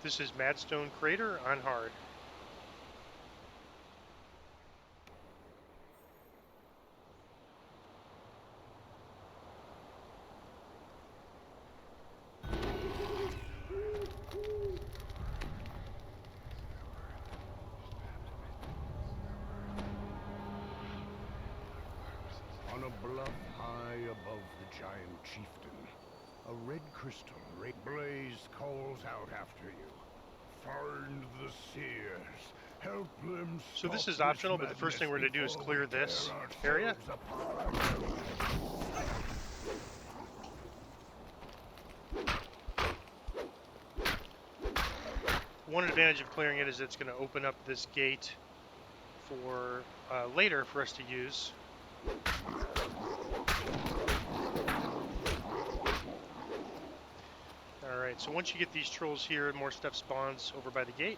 This is Madstone Crater on hard. On a bluff high above the giant chieftain, a red crystal blaze calls out after you. Find the seers. Help them stop. So this is optional, but the first thing we're going to do is clear this area. One advantage of clearing it is it's going to open up this gate for later for us to use. Alright, so once you get these trolls here, more stuff spawns over by the gate.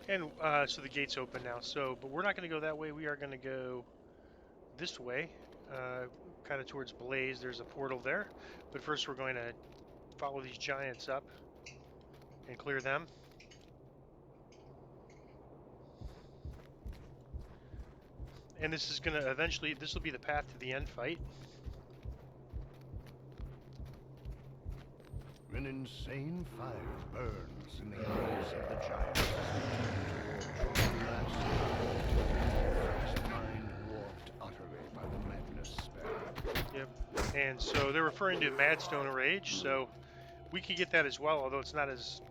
And so the gate's open now. But we're not going to go that way. We are going to go this way, kind of towards Blaze. There's a portal there. But first we're going to follow these giants up and clear them. And this is going to eventually, this will be the path to the end fight. An insane fire burns in the eyes of the giants. His mind warped utterly by the madness spell. Yep. And so they're referring to Madstone Rage, so we could get that as well, although it's not as...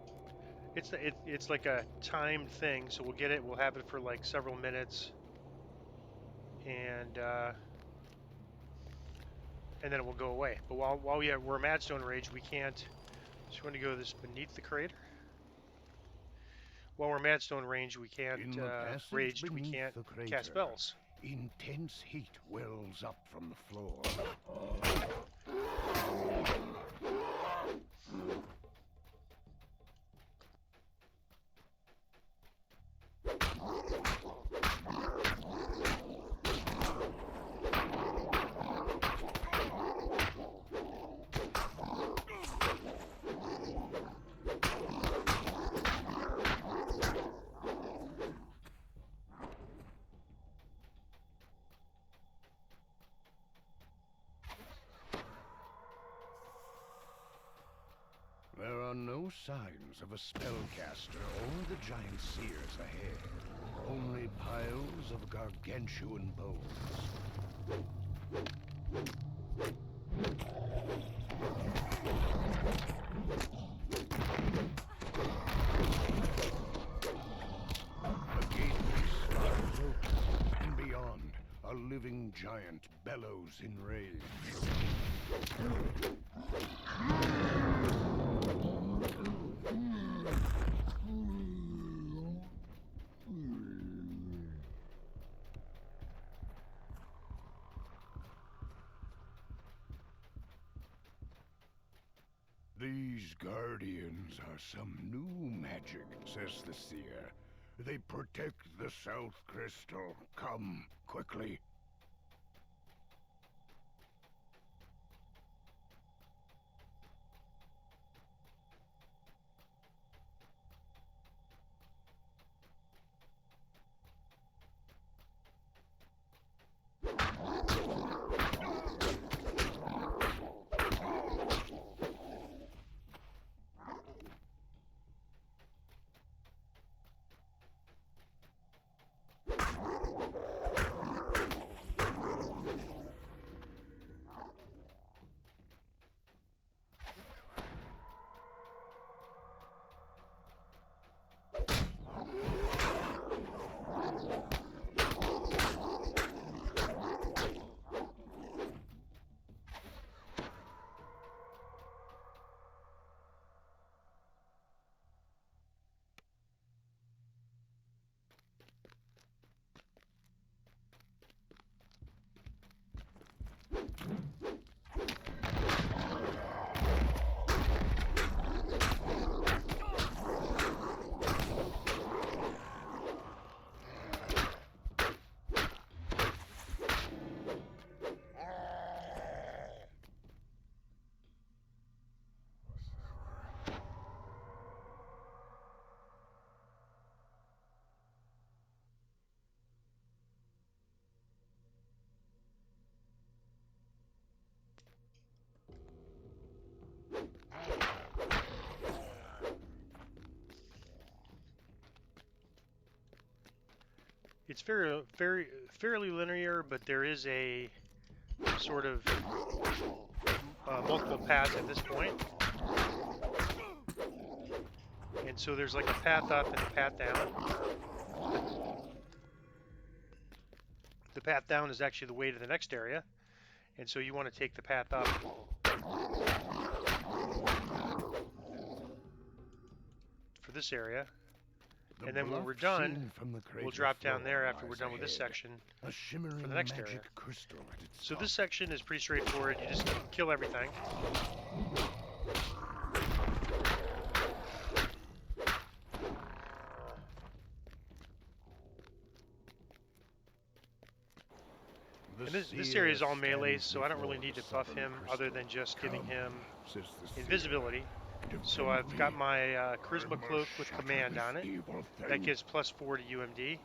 It's like a timed thing, so we'll get it. We'll have it for like several minutes. And then it will go away. But while we're Madstone Rage, we can't... So we want to go this beneath the crater. While we're Madstone Range, we can't raged. We can't cast spells. Intense heat wells up from the floor. There are no signs of a spellcaster or the giant seers ahead. Only piles of gargantuan bones. The gateway slides open, and beyond, a living giant bellows in rage. These guardians are some new magic, says the seer. They protect the South Crystal. Come, quickly. it's fairly linear, but there is a sort of multiple paths at this point. And so there's like a path up and a path down. The path down is actually the way to the next area. And so you want to take the path up for this area. And then when we're done, we'll drop down there after we're done with this section for the next area. So this section is pretty straightforward. You just kill everything. And this area is all melee, so I don't really need to buff him other than just giving him invisibility. So I've got my Charisma Cloak with Command on it. That gives +4 to UMD.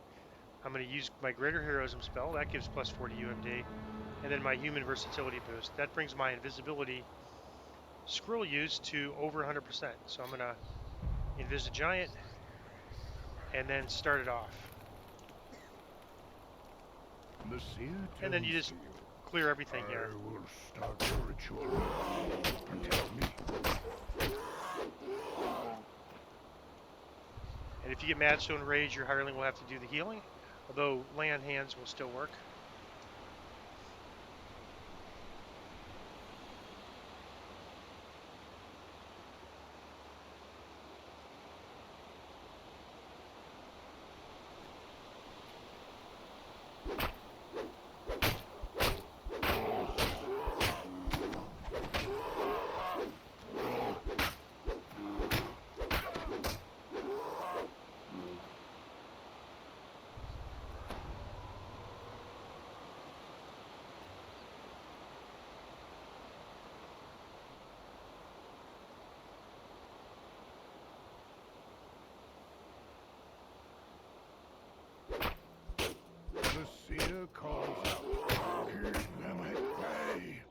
I'm going to use my Greater Heroism spell. That gives +4 to UMD. And then my Human Versatility boost. That brings my invisibility scroll use to over 100%. So I'm going to Invis a Giant and then start it off. And then you just clear everything here. I will start the ritual. Protect me. And if you get Madstone Rage, your hireling will have to do the healing, although lay on hands will still work. The seer calls out. Keep them at bay.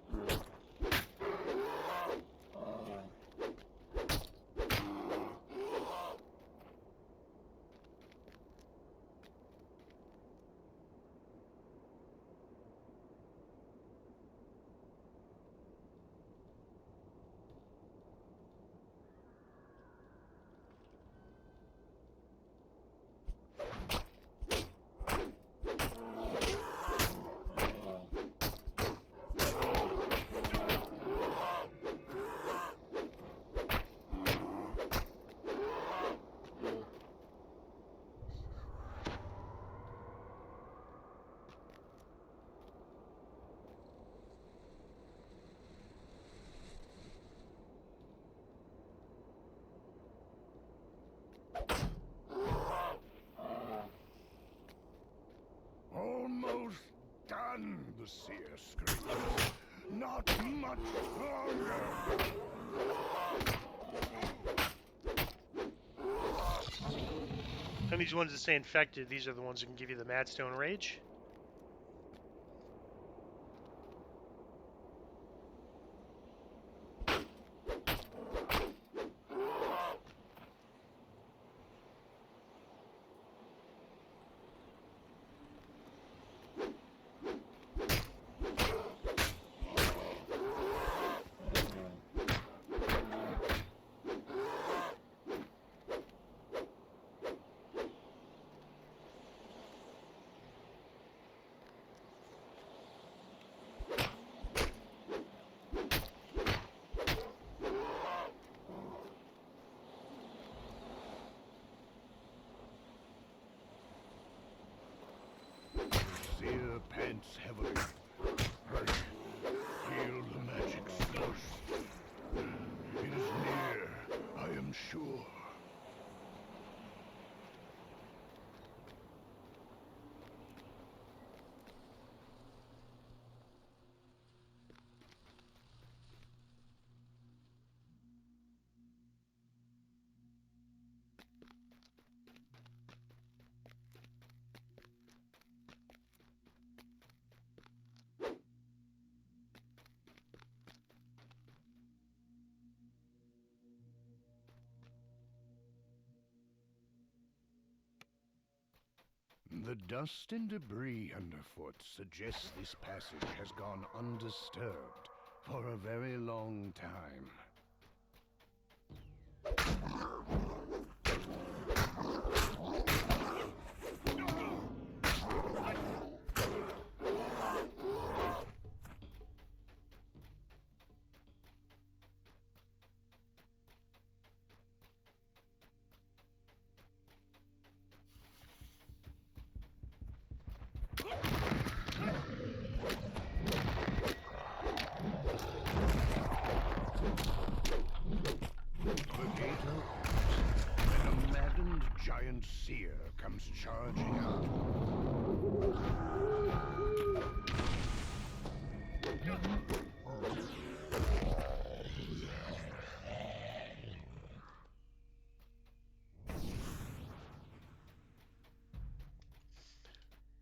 Almost done, the seer screams. Not much longer. And these ones that say infected, these are the ones that can give you the Madstone Rage. The dust and debris underfoot suggests this passage has gone undisturbed for a very long time. The gate opens, and a maddened giant seer comes charging out.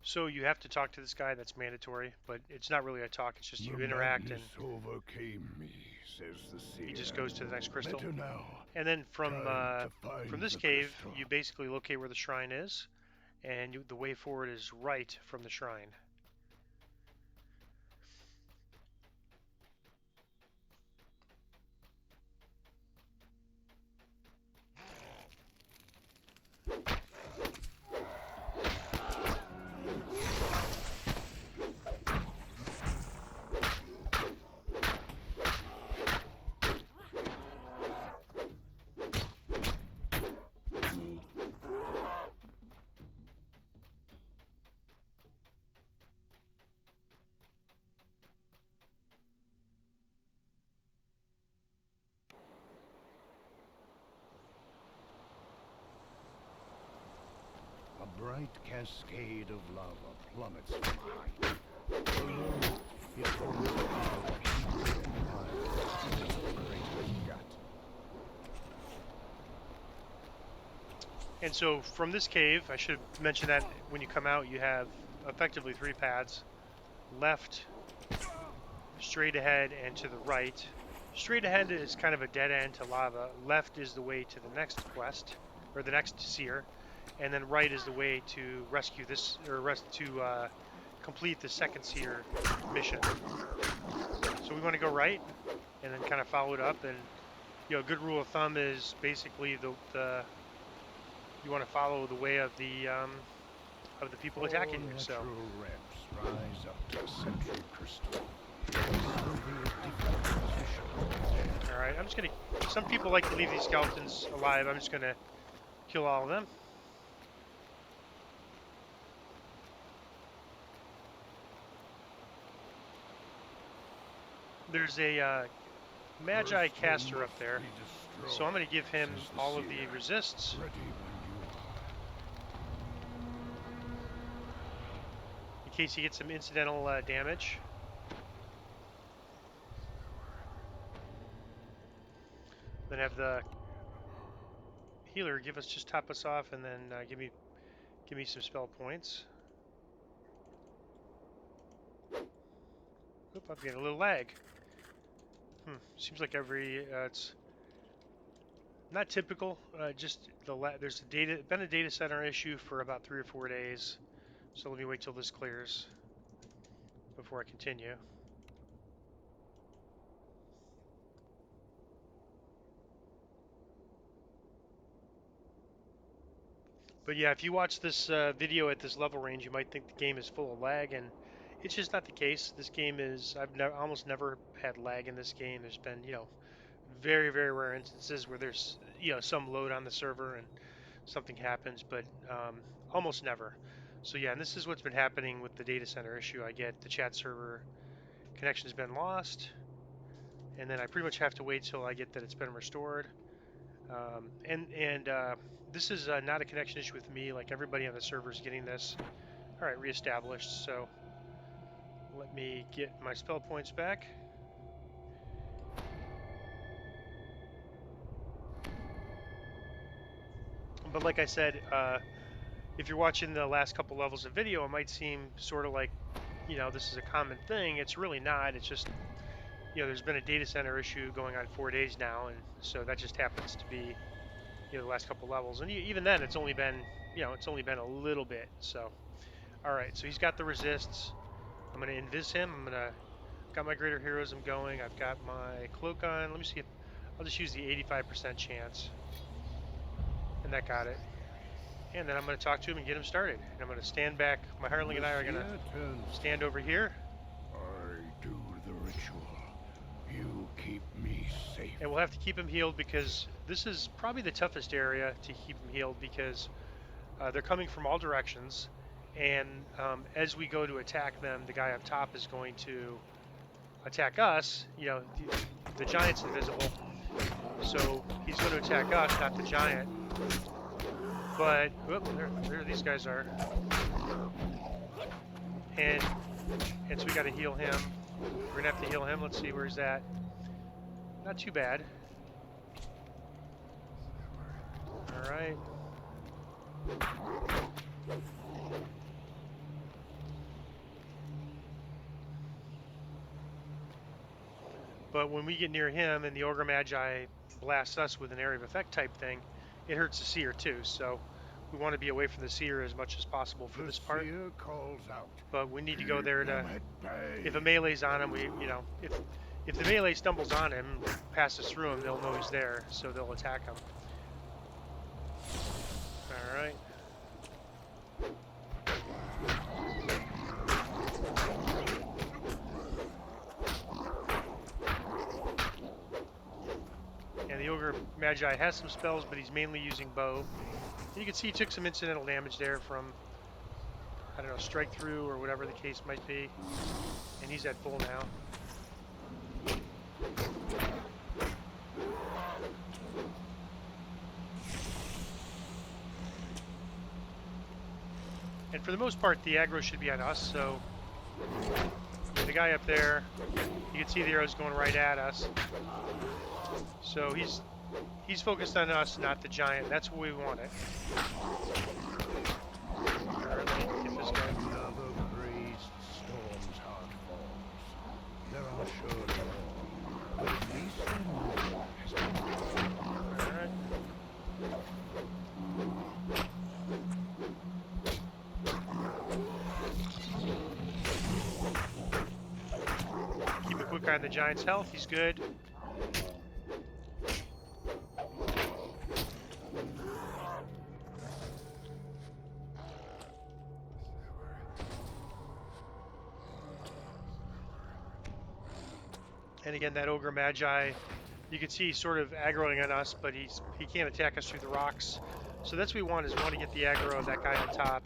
So you have to talk to this guy. That's mandatory, but it's not really a talk. It's just you The interact, and madness overcame me, says the seer. he just goes to the next crystal. Better now. And then Time to find from this the cave, crystal. you basically locate where the shrine is, and the way forward is right from the shrine. A bright cascade of lava plummets from height. Below, it forms a pile of great gut. And so from this cave, I should mention that when you come out, you have effectively 3 paths: left, straight ahead, and to the right. Straight ahead is kind of a dead end to lava. Left is the way to the next quest, or the next seer, and then right is the way to rescue this, or complete the second seer mission. So we want to go right, and then kind of follow it up. And a good rule of thumb is basically you want to follow the way of the people attacking you. So. Natural ramps rise up to a central crystal. All right, I'm just gonna. Some people like to leave these skeletons alive. I'm just gonna kill all of them. There's a Magi caster up there, so I'm gonna give him all of the resists. In case he gets some incidental damage. Then have the healer just top us off, and then give me some spell points. Oop, I'm getting a little lag. Seems like it's not typical. Just there's been a data center issue for about 3 or 4 days. So let me wait till this clears before I continue. But yeah, if you watch this video at this level range, you might think the game is full of lag, and it's just not the case. This game I've almost never had lag in this game. There's been, very, very rare instances where there's, some load on the server and something happens, but almost never. So yeah, and this is what's been happening with the data center issue. I get the chat server connection's been lost, and then I pretty much have to wait till I get that it's been restored. And this is not a connection issue with me. Like, everybody on the server is getting this. All right, reestablished. So let me get my spell points back. But like I said, if you're watching the last couple levels of video, it might seem sort of like, this is a common thing. It's really not. It's just, there's been a data center issue going on 4 days now, and so that just happens to be, the last couple levels. And even then, it's only been a little bit. So, Alright, so he's got the resists. I'm going to invis him. Got my greater heroes I'm going. I've got my cloak on. Let me see if, I'll just use the 85% chance. And that got it. And then I'm going to talk to him and get him started. And I'm going to stand back. My hireling and I are going to stand over here. I do the ritual. You keep me safe. And we'll have to keep him healed because this is probably the toughest area to keep him healed because they're coming from all directions. And as we go to attack them, the guy up top is going to attack us. You know, the giant's invisible. So he's going to attack us, not the giant. But, whoop, there these guys are. And so we got to heal him. We're going to have to heal him. Let's see where he's at. Not too bad. Alright. But when we get near him and the Ogre Magi blasts us with an area of effect type thing, it hurts the seer too. So we want to be away from the seer as much as possible for this part. Calls out. But we need to go there to, if a melee's on him, if the melee stumbles on him, passes through him, they'll know he's there, so they'll attack him. Alright. And the Ogre Magi has some spells, but he's mainly using bow. And you can see he took some incidental damage there from, I don't know, strike through or whatever the case might be. And he's at full now. And for the most part, the aggro should be on us, so the guy up there, you can see the arrows going right at us. So he's focused on us, not the giant. That's what we want it. Get this guy. Another crazed storm's heart falls. There are surely more, but at least one has been. Alright. Keep a quick eye on the giant's health. He's good. And again, that Ogre Magi, you can see he's sort of aggroing on us, but he can't attack us through the rocks. So that's what we want, is we want to get the aggro of that guy on top.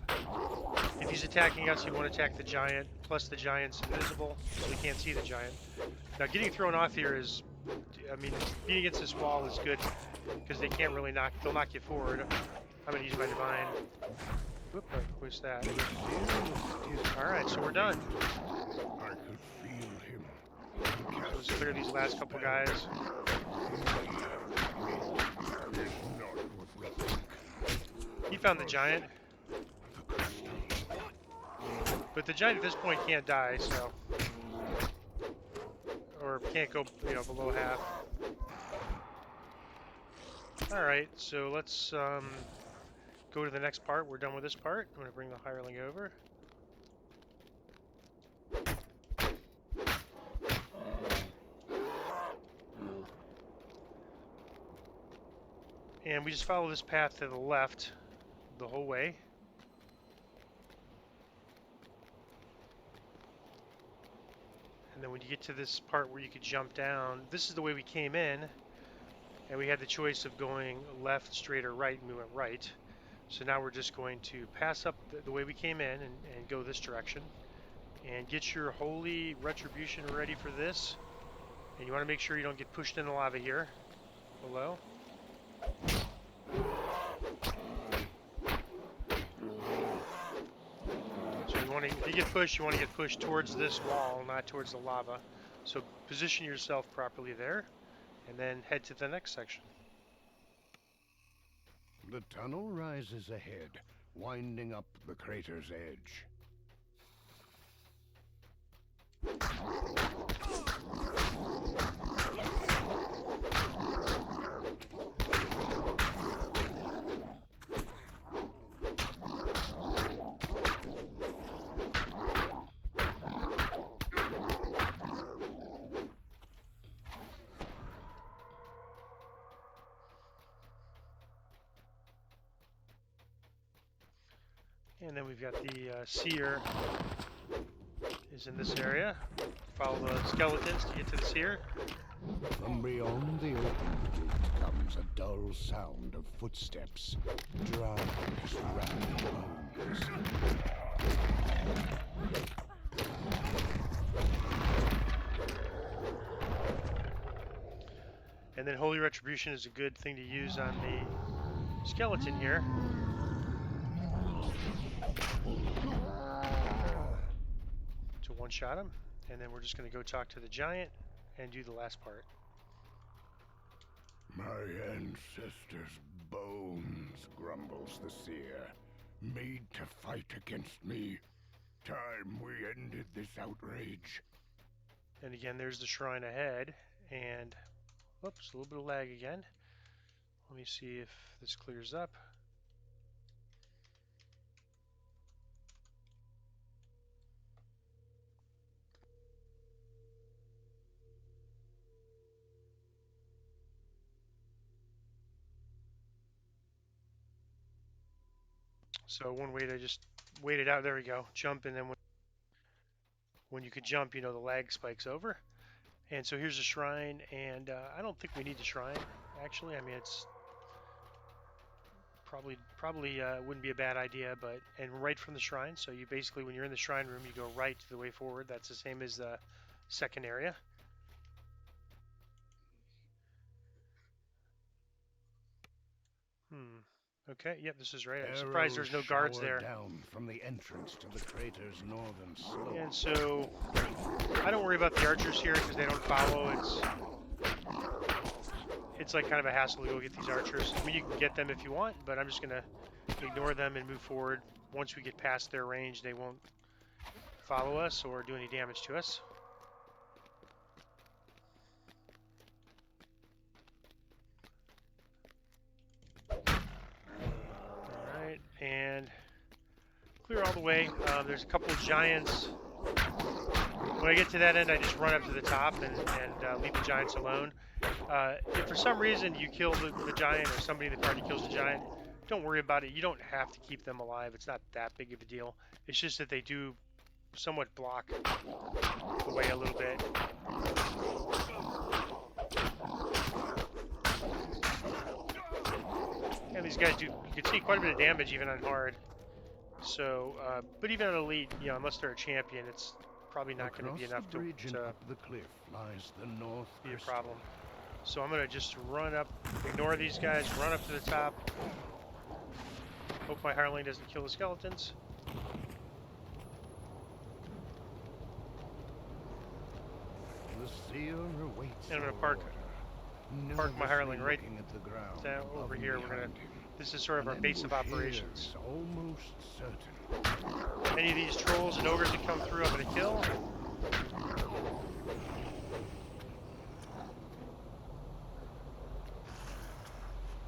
If he's attacking us, you want to attack the giant, plus the giant's invisible, so we can't see the giant. Now getting thrown off here is, I mean, being against this wall is good, because they can't really they'll knock you forward. I'm going to use my divine. Whoop, who's that? Alright, so we're done. I could feel him. Let's clear these last couple guys. He found the giant. But the giant at this point can't die, so. Or can't go, below half. Alright, so let's go to the next part. We're done with this part. I'm going to bring the hireling over. And we just follow this path to the left the whole way. And then when you get to this part where you could jump down, this is the way we came in. And we had the choice of going left, straight, or right, and we went right. So now we're just going to pass up the way we came in and go this direction. And get your holy retribution ready for this. And you want to make sure you don't get pushed in the lava here below. So if you get pushed, you want to get pushed towards this wall, not towards the lava. So position yourself properly there, and then head to the next section. The tunnel rises ahead, winding up the crater's edge. And then we've got the seer is in this area. Follow the skeletons to get to the seer. From beyond the open gate comes a dull sound of footsteps, dry as rattling bones. And then Holy Retribution is a good thing to use on the skeleton here. To one-shot him. And then we're just going to go talk to the giant and do the last part. My ancestors' bones, grumbles the seer, made to fight against me. Time we ended this outrage. And again, there's the shrine ahead. And, whoops, a little bit of lag again. Let me see if this clears up. So one way to just wait it out, there we go, jump, and then when you could jump, you know, the lag spikes over. And so here's a shrine, and I don't think we need the shrine, actually. I mean, it's probably wouldn't be a bad idea, but, and right from the shrine, so you basically, when you're in the shrine room, you go right to the way forward. That's the same as the second area. Okay, yep, this is right. I'm surprised there's no guards there. Down from the entrance to the crater's northern slope. And so I don't worry about the archers here because they don't follow. It's like kind of a hassle to go get these archers. I mean, you can get them if you want, but I'm just gonna ignore them and move forward. Once we get past their range, they won't follow us or do any damage to us. Alright, and clear all the way. There's a couple of giants. When I get to that end, I just run up to the top and leave the giants alone. If for some reason you kill the giant or somebody in the party kills the giant, don't worry about it. You don't have to keep them alive. It's not that big of a deal. It's just that they do somewhat block the way a little bit. And these guys do, you can see quite a bit of damage even on hard. So, but even on elite, you know, unless they're a champion, it's probably not going to be enough to the cliff lies the north be a problem. So I'm going to just run up, ignore these guys, run up to the top. Hope my hireling doesn't kill the skeletons. The seer awaits. And I'm going to park my hireling right down over here. We're going to, this is sort of our base of operations. Almost certain. Any of these trolls and ogres that come through, I'm going to kill.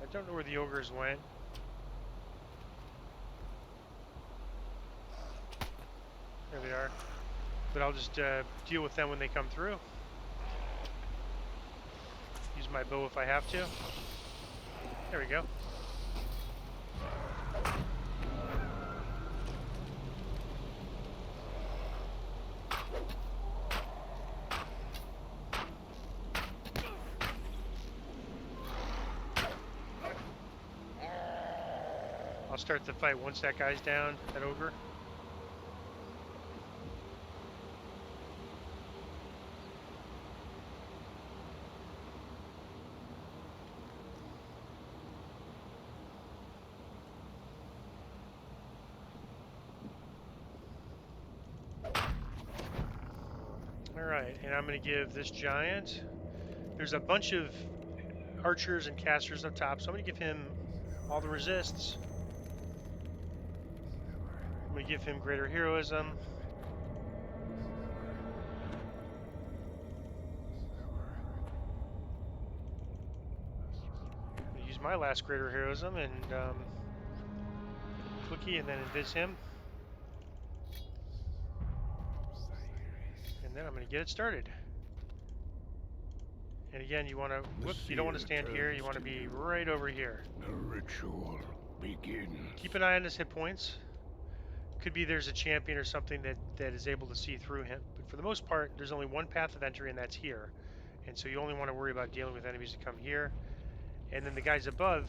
I don't know where the ogres went. There they are. But I'll just deal with them when they come through. Use my bow if I have to. There we go. I'll start the fight once that guy's down, that ogre. Alright, and I'm going to give this giant, there's a bunch of archers and casters up top, so I'm going to give him all the resists. I'm going to give him greater heroism. I'm going to use my last greater heroism and clicky and then invis him. And then I'm going to get it started. And again, you want to, whoops, you don't want to stand here, you want to be right over here. The ritual begins. Keep an eye on his hit points. Could be there's a champion or something that is able to see through him. But for the most part, there's only one path of entry, and that's here. And so you only want to worry about dealing with enemies that come here. And then the guys above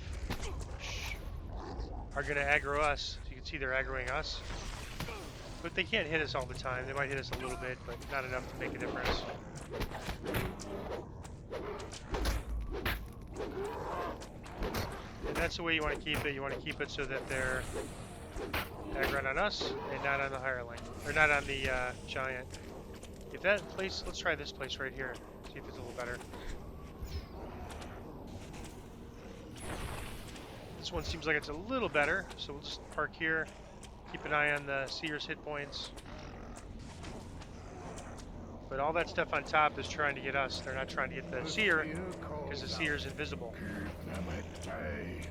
are going to aggro us. So you can see they're aggroing us. But they can't hit us all the time. They might hit us a little bit, but not enough to make a difference. And that's the way you want to keep it. You want to keep it so that they're aggroing on us and not on the hireling. Or not on the giant. If that place, let's try this place right here. See if it's a little better. This one seems like it's a little better, so we'll just park here. Keep an eye on the seer's hit points. But all that stuff on top is trying to get us. They're not trying to get the seer, because the seer's invisible. Keep them at bay.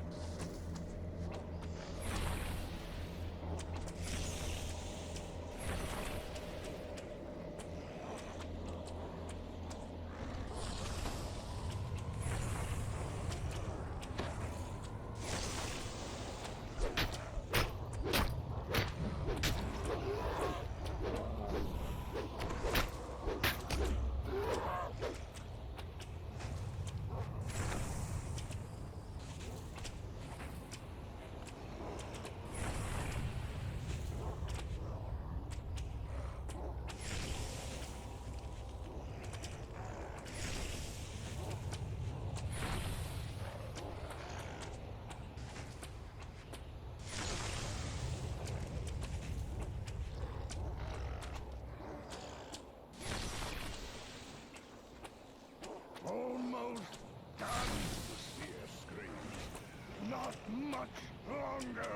Almost done, the seer screams. Not much longer.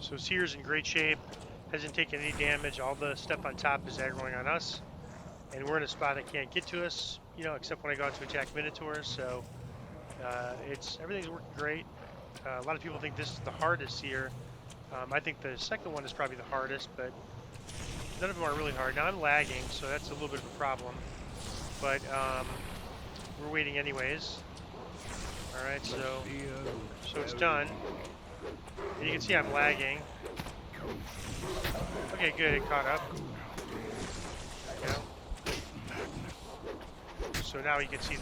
So seer's in great shape. Hasn't taken any damage. All the stuff on top is aggroing on us. And we're in a spot that can't get to us, you know, except when I go out to attack Minotaurs. So everything's working great. A lot of people think this is the hardest seer. I think the second one is probably the hardest, but none of them are really hard. Now I'm lagging, so that's a little bit of a problem. But we're waiting anyways. All right, so it's done. And you can see I'm lagging. Okay, good. It caught up. You know? So now you can see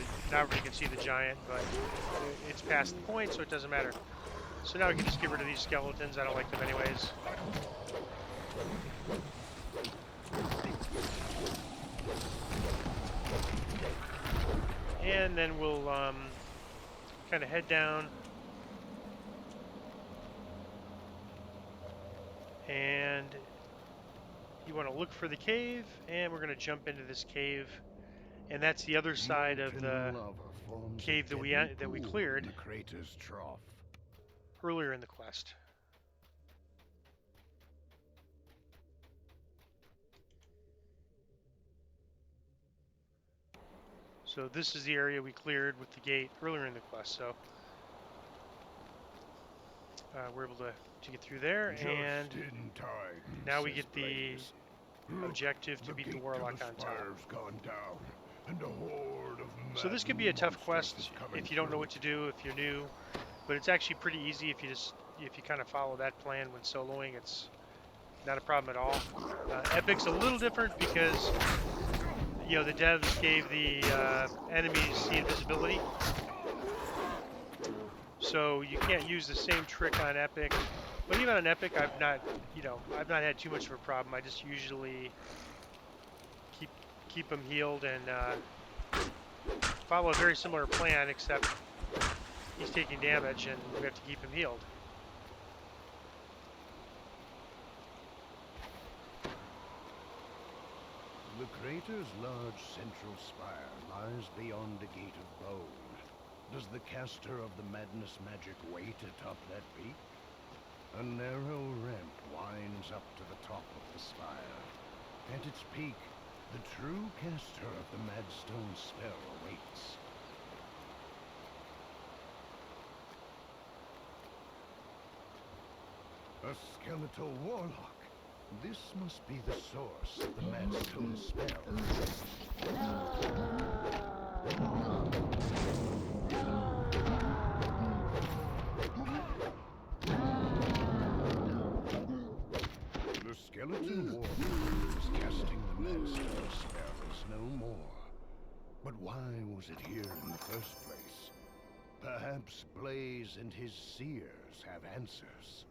the giant, but it's past the point, so it doesn't matter. So now we can just get rid of these skeletons. I don't like them anyways. And then we'll kind of head down. And you want to look for the cave, and we're going to jump into this cave. And that's the other side of the cave that we cleared the crater's trough. earlier in the quest. So this is the area we cleared with the gate earlier in the quest. So we're able to get through there, and now we get the objective to beat the warlock on top. So this could be a tough quest if you don't know what to do, if you're new, but it's actually pretty easy if you kind of follow that plan when soloing. It's not a problem at all. Epic's a little different because the devs gave the enemies the invisibility, so you can't use the same trick on Epic. But even on Epic, I've not had too much of a problem. I just usually keep them healed and follow a very similar plan, except he's taking damage and we have to keep him healed. The crater's large central spire lies beyond a gate of bone. Does the caster of the madness magic wait atop that peak? A narrow ramp winds up to the top of the spire. At its peak, the true caster of the Madstone spell awaits. A skeletal warlock. This must be the source of the Madstone spell. The skeleton warlock is casting the Madstone spells no more. But why was it here in the first place? Perhaps Blaze and his seers have answers.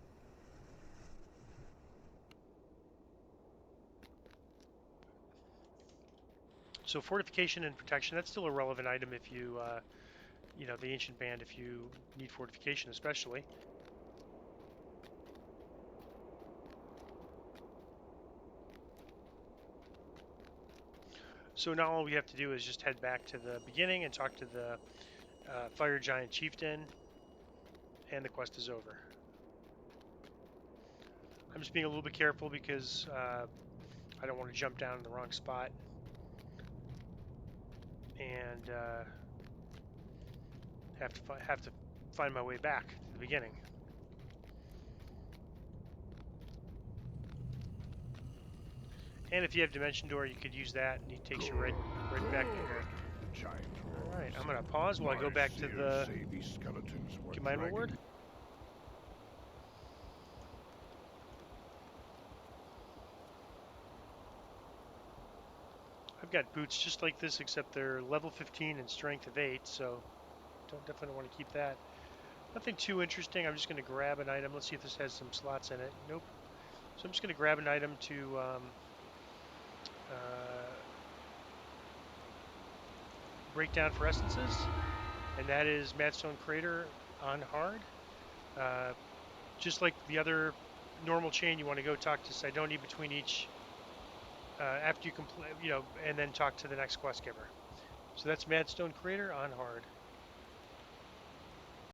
So fortification and protection, that's still a relevant item if you, you know, the Ancient Band, if you need fortification especially. So now all we have to do is just head back to the beginning and talk to the Fire Giant Chieftain, and the quest is over. I'm just being a little bit careful because I don't want to jump down in the wrong spot and have to find my way back to the beginning. And if you have Dimension Door, you could use that, and it takes you right back there. The giant roars. All right, I'm gonna pause while I go back to the get my reward. I've got boots just like this, except they're level 15 and strength of 8, so definitely want to keep that. Nothing too interesting. I'm just going to grab an item. Let's see if this has some slots in it. Nope. So I'm just going to grab an item to break down for essences, and that is Madstone Crater on hard. Just like the other normal chain, you want to go talk to Sidoni between each after you complete, you know, and then talk to the next quest giver. So that's Madstone Crater on hard.